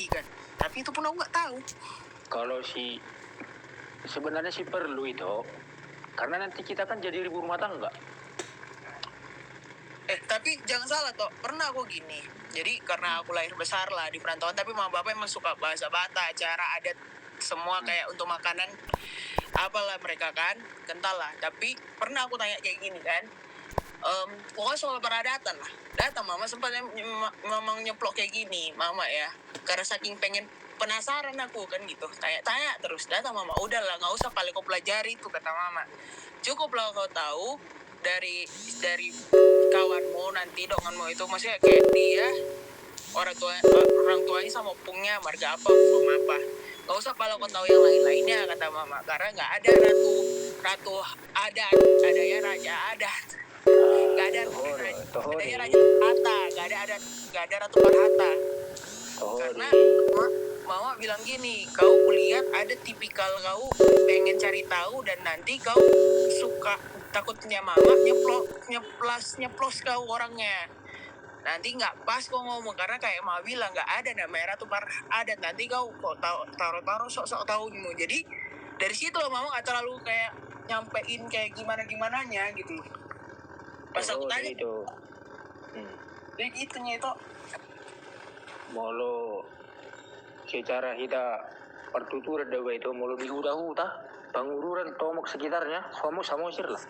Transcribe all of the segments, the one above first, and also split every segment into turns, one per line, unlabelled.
kan. Tapi itu pun aku nggak tahu.
Kalau sebenarnya sih perlu itu, karena nanti kita kan jadi ibu rumah tangga.
Tapi jangan salah toh, pernah aku gini. Jadi karena aku lahir besar lah di perantauan, tapi mama bapak emang suka bahasa Batak, cara adat semua kayak untuk makanan apalah mereka kan kental lah. Tapi pernah aku tanya kayak gini kan, pokoknya soal peradatan lah. Datang mama sempat memang nyeplok kayak gini, mama ya, karena saking pengen penasaran aku kan gitu, tanya terus. Datang mama, udahlah nggak usah kali kau pelajari itu, kata mama. Cukuplah kau tahu dari kawanmu nanti donganmu itu, maksudnya kayak dia orang tuanya sama opungnya marga apa, from apa. Gak usah kalau kau tahu yang lain-lainnya, kata mama, karena nggak ada ratu adat, adanya raja adat. Gak ada adanya raja Parhata, gak ada ratu Parhata. Karena mama bilang gini, kau kulihat ada tipikal kau pengen cari tahu dan nanti kau suka, takutnya mama nyeplos kau orangnya. Nanti nggak pas kau ngomong, karena kayak mama bilang nggak ada namanya ratu adat, nanti kau taruh sok-sok tahumu. Jadi dari situ loh mama nggak terlalu kayak nyampein kayak gimana-gimananya gitu. Pas aku tanya
itu.
Jadi itunya itu
Molo secara kita pertuturan dewa itu mulu di huta pengururan tomok sekitarnya sama sir lah.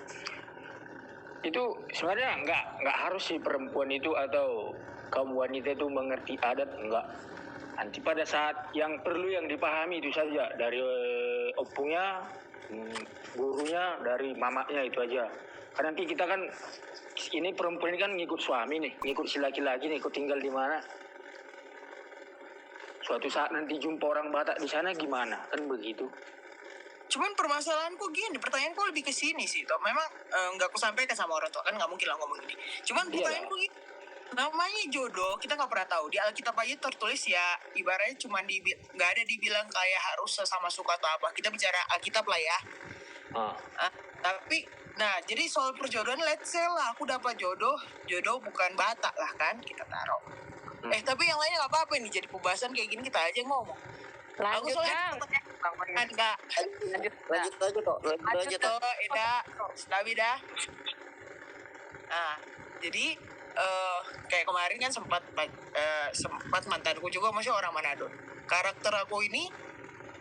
Itu sebenarnya nggak harus si perempuan itu atau kaum wanita itu mengerti adat, enggak. Nanti pada saat yang perlu yang dipahami itu saja, dari opungnya, gurunya, dari mamanya, itu aja. Karena nanti kita kan ini perempuan ini kan ngikut suami nih, ngikut si laki-laki nih, ikut tinggal di mana. Suatu saat nanti jumpa orang Batak di sana gimana, kan begitu.
Cuman permasalahanku gini, pertanyaanku lebih ke sini sih toh. Memang nggak aku sampaikan sama orang tua, kan nggak mungkin lah ngomong gini. Cuman pertanyaanku gini, namanya jodoh kita nggak pernah tahu. Di Alkitab aja tertulis ya, ibaratnya cuma nggak ada dibilang kayak harus sama suka atau apa. Kita bicara Alkitab lah ya. Tapi jadi soal perjodohan, let's say lah aku dapat jodoh bukan Batak lah kan, kita taruh. Tapi yang lainnya nggak apa-apa nih, jadi pembahasan kayak gini kita aja ngomong.
Lanjut
Eda. Nah, jadi kayak kemarin kan sempat mantanku juga masih orang Manado. Karakter aku ini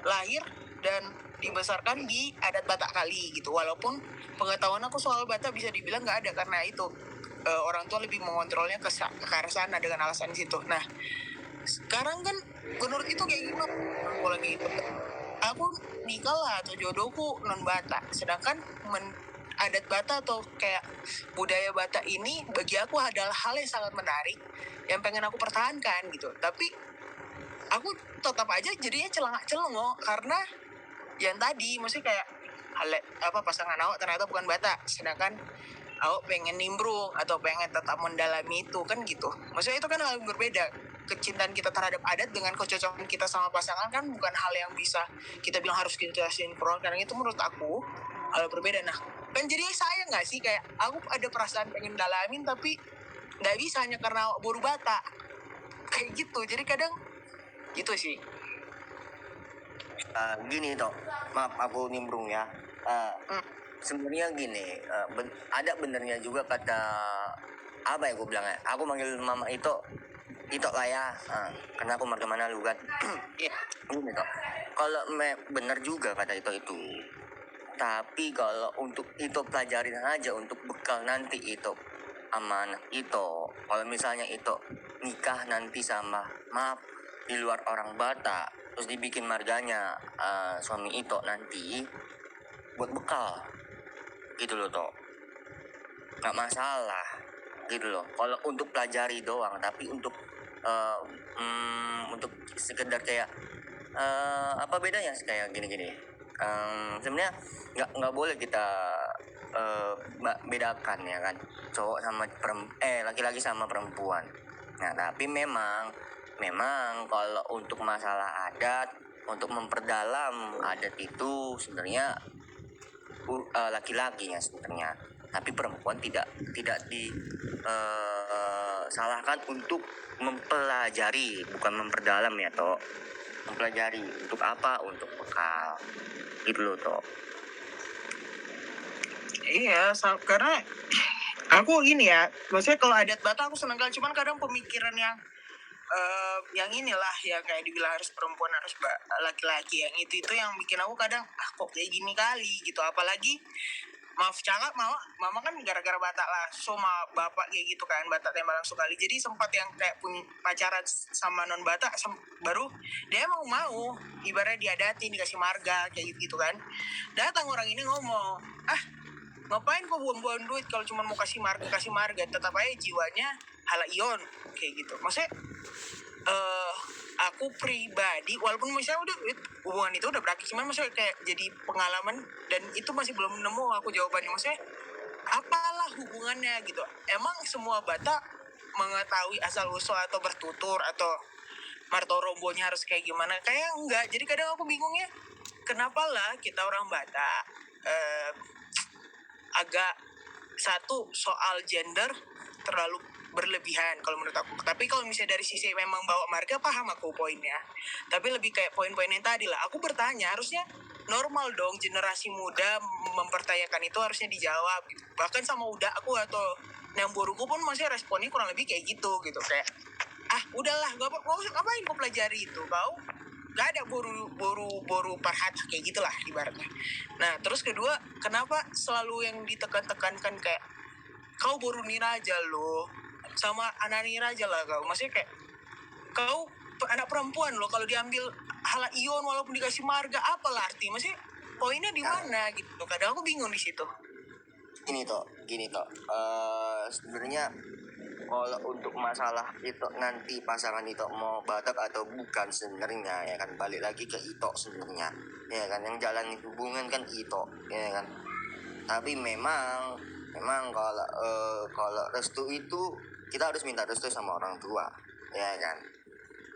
lahir dan dibesarkan di adat Batak kali gitu. Walaupun pengetahuan aku soal Batak bisa dibilang nggak ada, karena itu orang tua lebih mengontrolnya ke arah sana dengan alasan situ. Nah, sekarang kan menurut itu kayak gimana? Kalau lagi itu, aku nikah lah atau jodohku non Batak, sedangkan adat Batak atau kayak budaya Batak ini bagi aku adalah hal yang sangat menarik yang pengen aku pertahankan gitu. Tapi aku tetap aja jadinya celengak-celengok karena yang tadi, maksudnya kayak pasangan awak ternyata bukan Batak, sedangkan awak pengen nimbrung atau pengen tetap mendalami itu kan gitu. Maksudnya itu kan hal yang berbeda. Kecintaan kita terhadap adat dengan kecocokan kita sama pasangan kan bukan hal yang bisa kita bilang harus kita sinkron, karena itu menurut aku hal berbeda. Nah, kan jadi sayang nggak sih, kayak aku ada perasaan pengen dalamin tapi nggak bisa hanya karena awak baru Batak kayak gitu. Jadi kadang gitu sih.
Gini toh, maaf aku nimbrung ya. Sebenarnya gini, ada benernya juga kata apa ya gue bilang ya. Aku manggil mama itu lah ya, karena aku marga mana lu kan. Gini toh, kalau bener juga kata itu. Tapi kalau untuk itu pelajarin aja untuk bekal nanti itu amanah itu. Kalau misalnya itu nikah nanti sama di luar orang Batak, terus dibikin marganya suami itu nanti buat bekal gitu loh toh, nggak masalah gitu loh kalau untuk pelajari doang. Tapi untuk sekedar kayak apa bedanya kayak gini sebenarnya nggak boleh kita bedakan ya kan, cowok sama laki-laki sama perempuan. Nah tapi memang kalau untuk masalah adat, untuk memperdalam adat itu sebenarnya laki-laki ya sebenarnya. tapi perempuan tidak disalahkan untuk mempelajari, bukan memperdalam ya toh. Mempelajari untuk apa? Untuk bekal gitu loh toh.
Iya, karena aku gini ya, maksudnya kalau adat Batak aku seneng kali, cuman kadang pemikiran yang inilah yang kayak dibilang harus perempuan harus laki-laki, yang itu yang bikin aku kadang kok kayak gini kali gitu. Apalagi maaf cakap, mama kan gara-gara Batak lah, sama bapak kayak gitu kan, Batak tembak langsung kali, jadi sempat yang kayak punya pacaran sama non Batak, baru dia emang mau ibaratnya diadatin, dikasih marga kayak gitu kan. Datang orang ini ngomong, ngapain kok buang-buang duit kalau cuma mau kasih marga, tetap aja jiwanya halaion kayak gitu. Maksudnya aku pribadi, walaupun misalnya udah hubungan itu udah berakhir, cuman maksudnya kayak jadi pengalaman, dan itu masih belum nemu aku jawabannya. Maksudnya apalah hubungannya gitu? Emang semua Batak mengetahui asal usul atau bertutur atau marto rombonya harus kayak gimana? Kayak enggak. Jadi kadang aku bingungnya, kenapa lah kita orang Batak agak satu soal gender terlalu berlebihan kalau menurut aku. Tapi kalau misalnya dari sisi memang bawa marga, paham aku poinnya. Tapi lebih kayak poin-poin yang tadi lah. Aku bertanya, harusnya normal dong generasi muda mempertanyakan itu, harusnya dijawab gitu. Bahkan sama udah aku atau yang buruku pun masih responnya kurang lebih kayak gitu kayak udahlah, ngapain kau pelajari itu, kau gak ada boru parhat kayak gitulah ibaratnya. Nah terus kedua, kenapa selalu yang ditekan-tekankan kayak kau boru niraja lo, sama anak niraja lah kau, maksudnya kayak kau anak perempuan lo, kalau diambil halaion walaupun dikasih marga, apalah arti, maksudnya poinnya di mana gitu. Kadang aku bingung di situ.
Gini toh, sebenarnya kalau untuk masalah itu nanti pasangan itu mau Batak atau bukan, sebenarnya ya kan balik lagi ke itu sebenarnya, ya kan, yang jalan hubungan kan itu, ya kan. Tapi memang kalau restu itu kita harus minta restu sama orang tua, ya kan.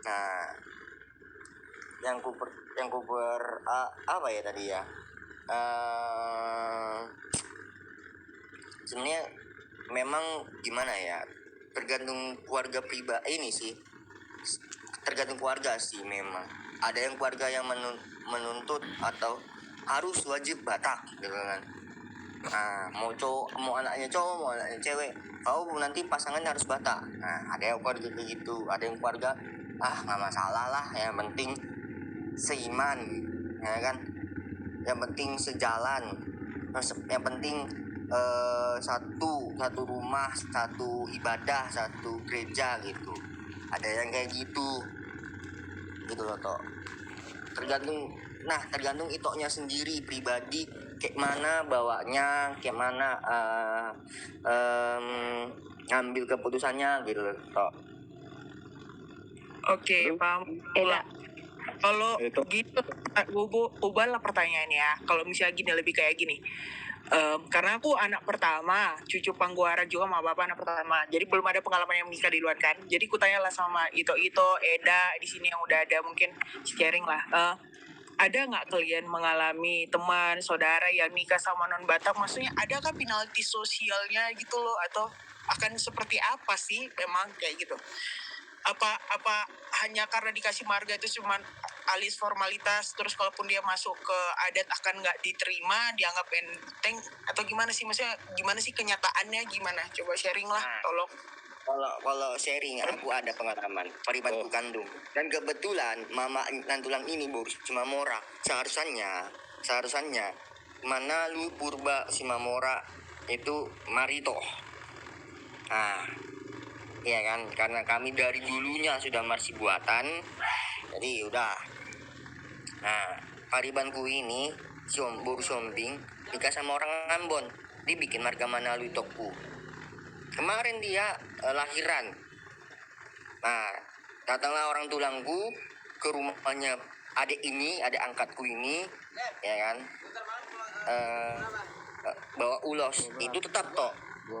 Nah, yang apa ya tadi ya, sebenarnya memang gimana ya, tergantung keluarga pribadi ini sih, tergantung keluarga sih. Memang ada yang keluarga yang menuntut atau harus wajib Batak gitu kan. Nah, mau anaknya cowok, mau anaknya cewek, kau nanti pasangannya harus Batak. Nah, ada yang keluarga begitu, ada yang keluarga nggak masalah lah, yang penting seiman, ya kan, yang penting sejalan, yang penting satu rumah, satu ibadah, satu gereja gitu. Ada yang kayak gitu loh toh. Tergantung itoknya sendiri pribadi, kayak mana bawanya, kayak mana ngambil keputusannya gitu loh toh.
Oke, paham. Kalau gitu, ubahlah pertanyaannya ya. Kalau misalnya gini, lebih kayak gini. Karena aku anak pertama, cucu pangguara juga sama bapak anak pertama. Jadi belum ada pengalaman yang nikah di luar kan. Jadi kutanyalah sama Ito, Eda di sini yang udah ada, mungkin sharing lah. Ada nggak kalian mengalami teman, saudara yang nikah sama non Batak? Maksudnya adakah penalti sosialnya gitu loh, atau akan seperti apa sih memang kayak gitu? Apa hanya karena dikasih marga itu cuman alis formalitas, terus kalaupun dia masuk ke adat akan nggak diterima, dianggap enteng, atau gimana sih? Maksudnya gimana sih kenyataannya, gimana? Coba sharing lah, tolong.
Kalau sharing, aku ada pengalaman paribanku kandung, dan kebetulan mama nantulang ini Simamora, seharusnya mana lu purba Simamora itu marito. Nah, iya kan, karena kami dari dulunya sudah masih buatan, jadi udah. Nah, paribanku ini boru sombing nikah sama orang Ambon, dibikin marga Manalu Tokku. Kemarin dia lahiran. Nah, datanglah orang tulangku ke rumahnya adik angkatku ini, ya kan, bawa ulos. Itu tetap toh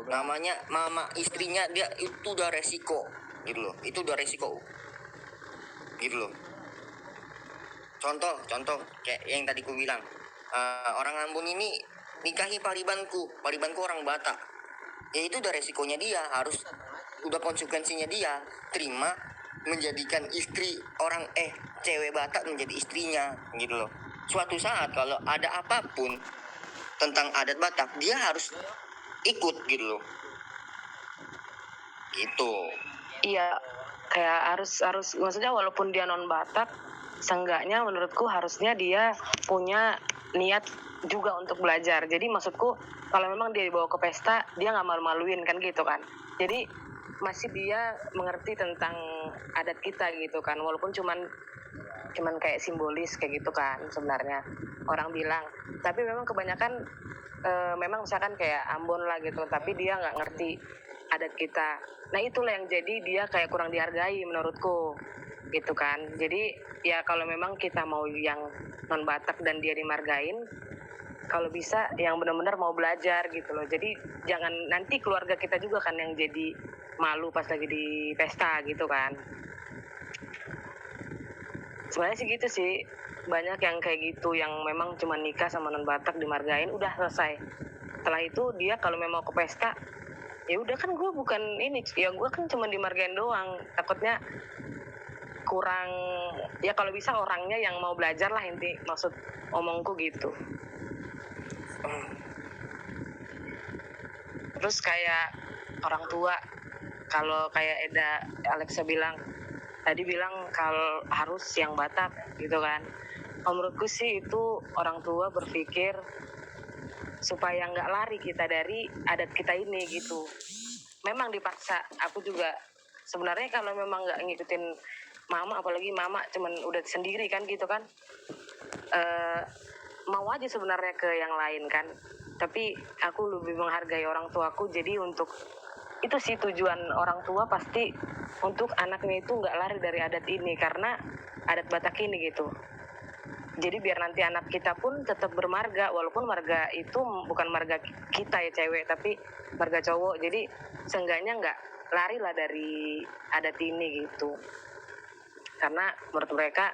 namanya mama istrinya, dia itu udah resiko gitu loh, gitu loh. Contoh kayak yang tadi ku bilang, orang Ambon ini nikahi paribanku orang Batak. Ya itu udah resikonya dia, harus udah konsekuensinya dia terima menjadikan istri orang cewek Batak menjadi istrinya gitu loh. Suatu saat kalau ada apapun tentang adat Batak dia harus ikut gitu loh. Gitu.
Iya, kayak harus maksudnya walaupun dia non Batak, seenggaknya menurutku harusnya dia punya niat juga untuk belajar. Jadi maksudku kalau memang dia dibawa ke pesta, dia nggak malu-maluin kan gitu kan. Jadi masih dia mengerti tentang adat kita gitu kan, walaupun cuman kayak simbolis kayak gitu kan sebenarnya orang bilang. Tapi memang kebanyakan memang misalkan kayak Ambon lah gitu, tapi dia nggak ngerti adat kita. Nah itulah yang jadi dia kayak kurang dihargai menurutku gitu kan. Jadi ya kalau memang kita mau yang non Batak dan dia dimargain, kalau bisa yang benar-benar mau belajar gitu loh. Jadi jangan nanti keluarga kita juga kan yang jadi malu pas lagi di pesta gitu kan. Sebenarnya sih gitu sih, banyak yang kayak gitu yang memang cuma nikah sama non Batak dimargain udah selesai. Setelah itu dia kalau memang mau ke pesta, ya udah kan gue bukan ini, ya gue kan cuma dimargain doang. Takutnya kurang, ya kalau bisa orangnya yang mau belajar lah, inti maksud omongku gitu. Terus kayak orang tua, kalau kayak Alexa bilang tadi kalau harus yang Batak gitu kan. Menurutku sih itu orang tua berpikir supaya nggak lari kita dari adat kita ini gitu. Memang dipaksa. Aku juga sebenarnya kalau memang nggak ngikutin mama, apalagi mama cuman udah sendiri kan gitu kan, mau aja sebenarnya ke yang lain kan. Tapi aku lebih menghargai orang tuaku. Jadi untuk itu sih tujuan orang tua pasti untuk anaknya itu nggak lari dari adat ini, karena adat Batak ini gitu. Jadi biar nanti anak kita pun tetap bermarga, walaupun marga itu bukan marga kita ya cewek, tapi marga cowok. Jadi seenggaknya nggak lari lah dari adat ini gitu. Karena menurut mereka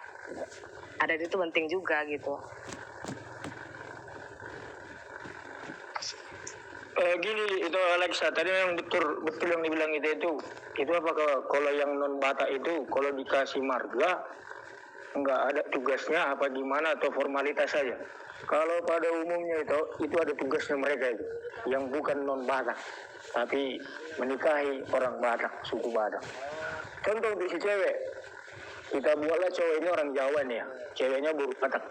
adat itu penting juga gitu.
Gini itu Alexa, tadi yang betul yang dibilang itu apa kalau yang non Batak itu kalau dikasih marga nggak ada tugasnya apa gimana atau formalitas saja. Kalau pada umumnya itu ada tugasnya mereka itu yang bukan non Batak tapi menikahi orang Batak, suku Batak. Contoh untuk si cewek, kita buatlah cowok ini orang Jawa nih ya, ceweknya baru Batak.